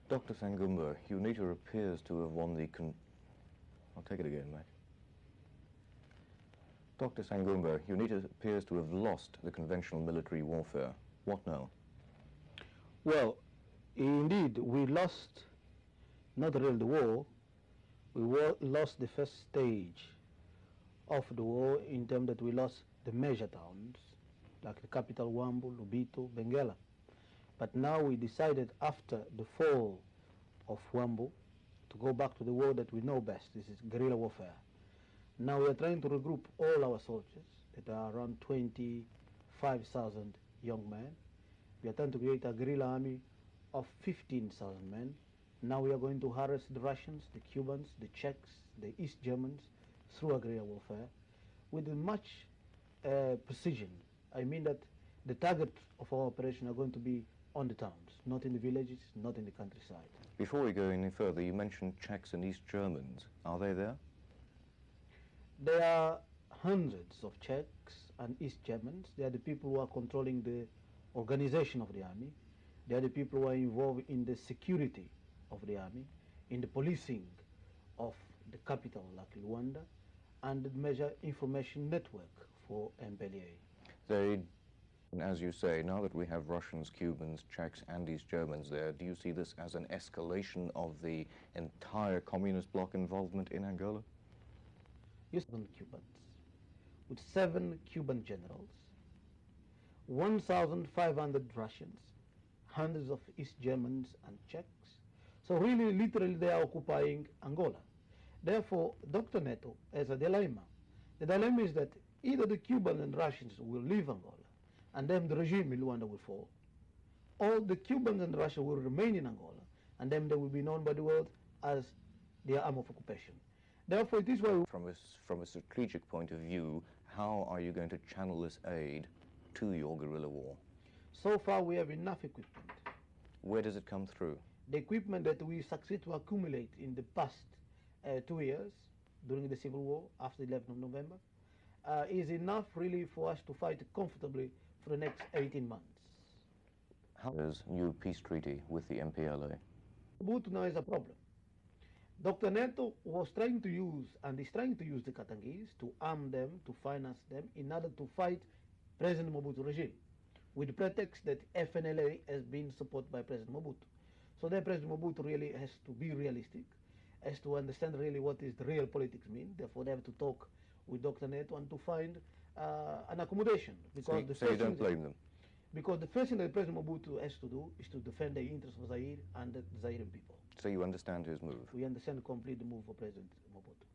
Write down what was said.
Dr. Sangumba, UNITA appears to have won the I'll take it again, mate. Dr. Sangumba, UNITA appears to have lost the conventional military warfare. What now? Well, indeed, we lost not really the war, we lost the first stage of the war in terms that we lost the major towns, like the capital Wambu, Lubito, Benguela. But now we decided after the fall of Wambu to go back to the war that we know best. This is guerrilla warfare. Now we are trying to regroup all our soldiers that are around 25,000 young men. We are trying to create a guerrilla army of 15,000 men. Now we are going to harass the Russians, the Cubans, the Czechs, the East Germans through a guerrilla warfare with much precision. I mean that the target of our operation are going to be on the towns, not in the villages, not in the countryside. Before we go any further, you mentioned Czechs and East Germans. Are they there? There are hundreds of Czechs and East Germans. They are the people who are controlling the organization of the army. They are the people who are involved in the security of the army, in the policing of the capital like Luanda, and the major information network for MPLA. As you say, now that we have Russians, Cubans, Czechs and East Germans there, do you see this as an escalation of the entire communist bloc involvement in Angola? Yes, 7 Cubans, with 7 Cuban generals, 1,500 Russians, hundreds of East Germans and Czechs. So really, literally, they are occupying Angola. Therefore, Dr. Neto has a dilemma. The dilemma is that either the Cubans and Russians will leave Angola, and then the regime in Luanda will fall, or the Cubans and Russia will remain in Angola, and then they will be known by the world as their arm of occupation. Therefore, it is why... From a strategic point of view, how are you going to channel this aid to your guerrilla war? So far, we have enough equipment. Where does it come through? The equipment that we succeed to accumulate in the past 2 years, during the civil war, after the 11th of November, is enough really for us to fight comfortably for the next 18 months. How is new peace treaty with the MPLA? Mobutu now is a problem. Dr. Neto was trying to use, and is trying to use the Katangese to arm them, to finance them, in order to fight President Mobutu regime, with the pretext that FNLA has been supported by President Mobutu. So then President Mobutu really has to be realistic, has to understand really what is the real politics mean. Therefore, they have to talk with Dr. Neto and to find an accommodation. Because so you don't blame them? Because the first thing that President Mobutu has to do is to defend the interests of Zaire and the Zairian people. So you understand his move? We understand completely the move of President Mobutu.